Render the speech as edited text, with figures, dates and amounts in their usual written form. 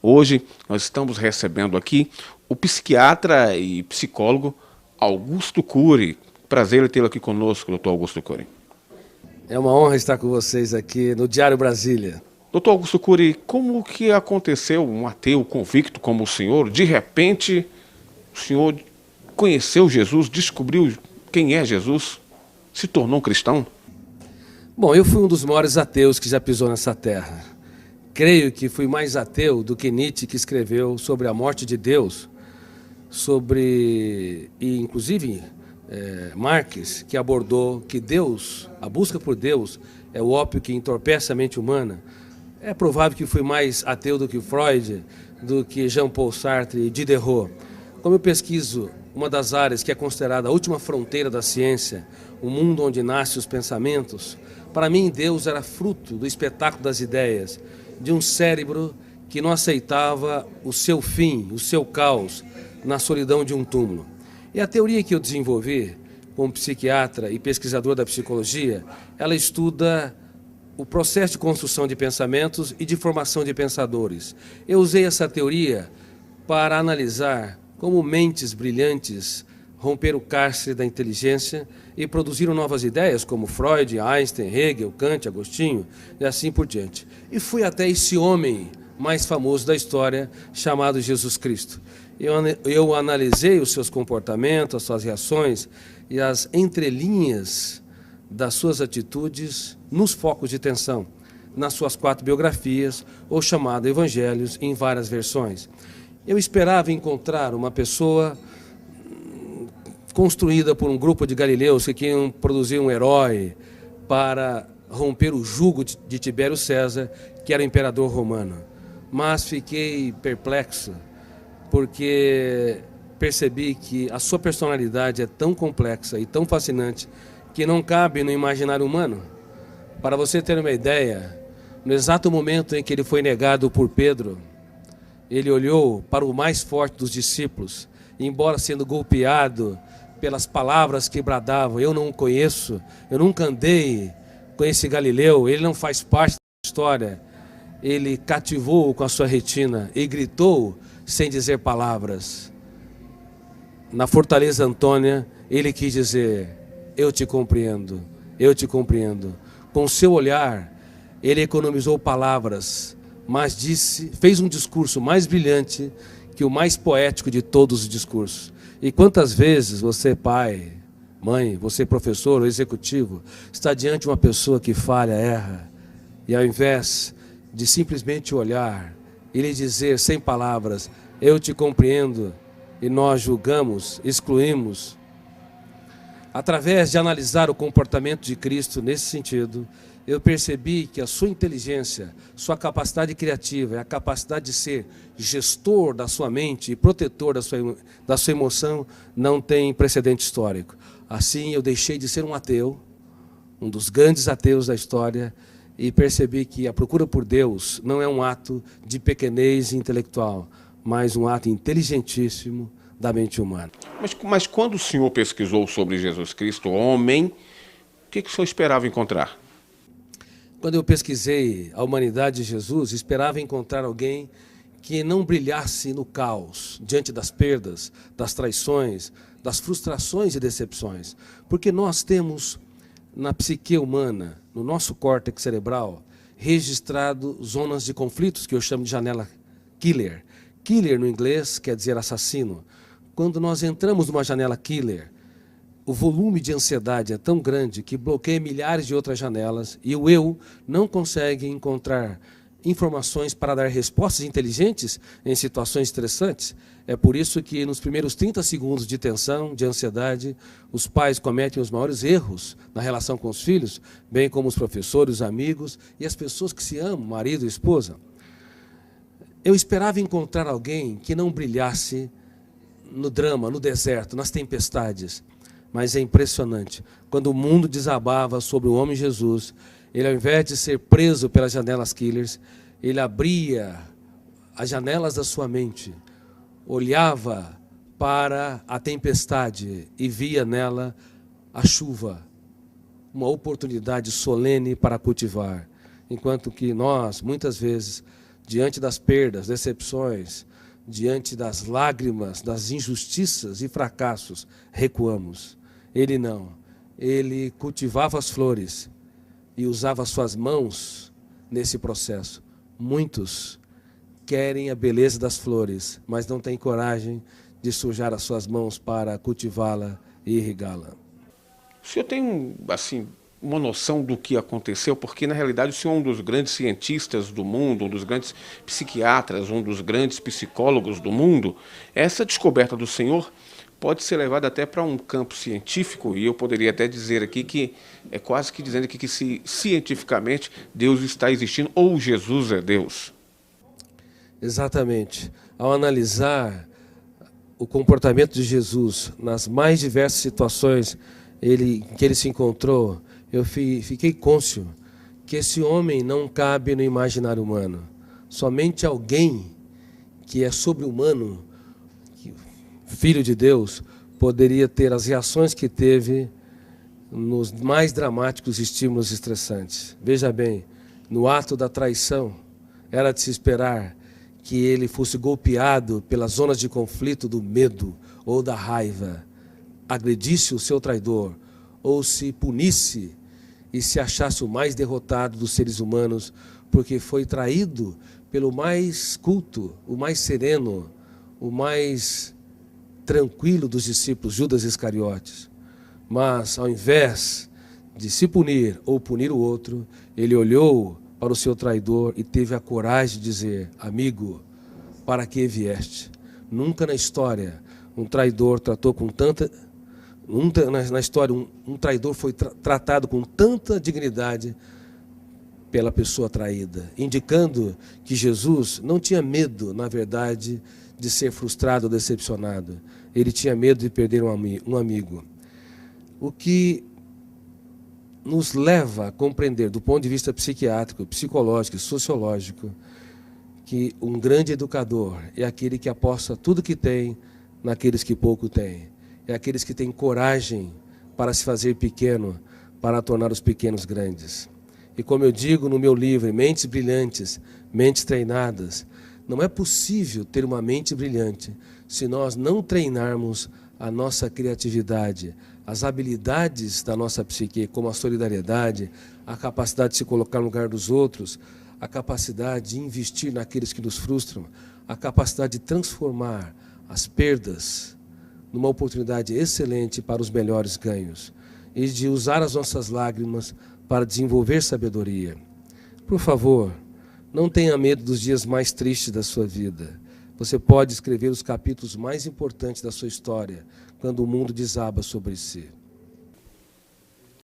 Hoje nós estamos recebendo aqui o psiquiatra e psicólogo Augusto Cury. Prazer tê-lo aqui conosco, doutor Augusto Cury. É uma honra estar com vocês aqui no Diário Brasília. Doutor Augusto Cury, como que aconteceu um ateu convicto como o senhor? De repente, o senhor conheceu Jesus, descobriu quem é Jesus, se tornou um cristão? Bom, eu fui um dos maiores ateus que já pisou nessa terra. Creio que fui mais ateu do que Nietzsche, que escreveu sobre a morte de Deus, e inclusive Marx, que abordou que Deus, a busca por Deus, é o ópio que entorpece a mente humana. É provável que fui mais ateu do que Freud, do que Jean-Paul Sartre e Diderot. Como eu pesquiso uma das áreas que é considerada a última fronteira da ciência, o mundo onde nascem os pensamentos, para mim Deus era fruto do espetáculo das ideias, de um cérebro que não aceitava o seu fim, o seu caos, na solidão de um túmulo. E a teoria que eu desenvolvi como psiquiatra e pesquisador da psicologia, ela estuda o processo de construção de pensamentos e de formação de pensadores. Eu usei essa teoria para analisar como mentes brilhantes romperam o cárcere da inteligência e produziram novas ideias, como Freud, Einstein, Hegel, Kant, Agostinho e assim por diante. E fui até esse homem mais famoso da história, chamado Jesus Cristo. Eu analisei os seus comportamentos, as suas reações e as entrelinhas das suas atitudes nos focos de tensão, nas suas 4 biografias, ou chamado Evangelhos, em várias versões. Eu esperava encontrar uma pessoa construída por um grupo de galileus que queriam produzir um herói para romper o jugo de Tibério César, que era o imperador romano. Mas fiquei perplexo, porque percebi que a sua personalidade é tão complexa e tão fascinante que não cabe no imaginário humano. Para você ter uma ideia, no exato momento em que ele foi negado por Pedro, ele olhou para o mais forte dos discípulos, e, embora sendo golpeado pelas palavras que bradavam, eu não o conheço, eu nunca andei com esse Galileu, ele não faz parte da história, ele cativou com a sua retina e gritou sem dizer palavras. Na Fortaleza Antônia, ele quis dizer: eu te compreendo, eu te compreendo. Com seu olhar, ele economizou palavras, mas fez um discurso mais brilhante que o mais poético de todos os discursos. E quantas vezes você, pai, mãe, você, professor ou executivo, está diante de uma pessoa que falha, erra, e ao invés de simplesmente olhar e lhe dizer sem palavras: eu te compreendo, e nós julgamos, excluímos. Através de analisar o comportamento de Cristo nesse sentido, eu percebi que a sua inteligência, sua capacidade criativa e a capacidade de ser gestor da sua mente e protetor da sua emoção não tem precedente histórico. Assim, eu deixei de ser um ateu, um dos grandes ateus da história, e percebi que a procura por Deus não é um ato de pequenez intelectual, mas um ato inteligentíssimo da mente humana. Mas quando o senhor pesquisou sobre Jesus Cristo, homem, o que o senhor esperava encontrar? Quando eu pesquisei a humanidade de Jesus, esperava encontrar alguém que não brilhasse no caos, diante das perdas, das traições, das frustrações e decepções. Porque nós temos na psique humana, no nosso córtex cerebral, registrado zonas de conflitos, que eu chamo de janela killer. Killer no inglês quer dizer assassino. Quando nós entramos numa janela killer, o volume de ansiedade é tão grande que bloqueia milhares de outras janelas e o eu não consegue encontrar informações para dar respostas inteligentes em situações estressantes. É por isso que nos primeiros 30 segundos de tensão, de ansiedade, os pais cometem os maiores erros na relação com os filhos, bem como os professores, os amigos e as pessoas que se amam, marido e esposa. Eu esperava encontrar alguém que não brilhasse no drama, no deserto, nas tempestades. Mas é impressionante, quando o mundo desabava sobre o homem Jesus, ele, ao invés de ser preso pelas janelas killers, ele abria as janelas da sua mente, olhava para a tempestade e via nela a chuva, uma oportunidade solene para cultivar. Enquanto que nós, muitas vezes, diante das perdas, decepções, diante das lágrimas, das injustiças e fracassos, recuamos. Ele não. Ele cultivava as flores e usava suas mãos nesse processo. Muitos querem a beleza das flores, mas não têm coragem de sujar as suas mãos para cultivá-la e irrigá-la. O senhor tem, assim, uma noção do que aconteceu? Porque, na realidade, o senhor é um dos grandes cientistas do mundo, um dos grandes psiquiatras, um dos grandes psicólogos do mundo. Essa descoberta do senhor pode ser levada até para um campo científico, e eu poderia até dizer aqui que é quase que dizendo aqui que se cientificamente Deus está existindo ou Jesus é Deus. Exatamente. Ao analisar o comportamento de Jesus nas mais diversas situações que ele se encontrou, eu fiquei cônscio que esse homem não cabe no imaginário humano. Somente alguém que é sobre-humano, filho de Deus, poderia ter as reações que teve nos mais dramáticos estímulos estressantes. Veja bem, no ato da traição, era de se esperar que ele fosse golpeado pelas zonas de conflito do medo ou da raiva, agredisse o seu traidor, ou se punisse e se achasse o mais derrotado dos seres humanos, porque foi traído pelo mais culto, o mais sereno, o mais tranquilo dos discípulos, Judas Iscariotes. Mas, ao invés de se punir ou punir o outro, ele olhou para o seu traidor e teve a coragem de dizer: amigo, para que vieste? Nunca na história um traidor tratou com tanta... Na história, um traidor foi tratado com tanta dignidade pela pessoa traída, indicando que Jesus não tinha medo, na verdade, de ser frustrado ou decepcionado. Ele tinha medo de perder um amigo. O que nos leva a compreender, do ponto de vista psiquiátrico, psicológico e sociológico, que um grande educador é aquele que aposta tudo que tem naqueles que pouco têm. É aqueles que têm coragem para se fazer pequeno, para tornar os pequenos grandes. E como eu digo no meu livro, Mentes Brilhantes, Mentes Treinadas, não é possível ter uma mente brilhante se nós não treinarmos a nossa criatividade, as habilidades da nossa psique, como a solidariedade, a capacidade de se colocar no lugar dos outros, a capacidade de investir naqueles que nos frustram, a capacidade de transformar as perdas numa oportunidade excelente para os melhores ganhos e de usar as nossas lágrimas para desenvolver sabedoria. Por favor, não tenha medo dos dias mais tristes da sua vida. Você pode escrever os capítulos mais importantes da sua história quando o mundo desaba sobre si.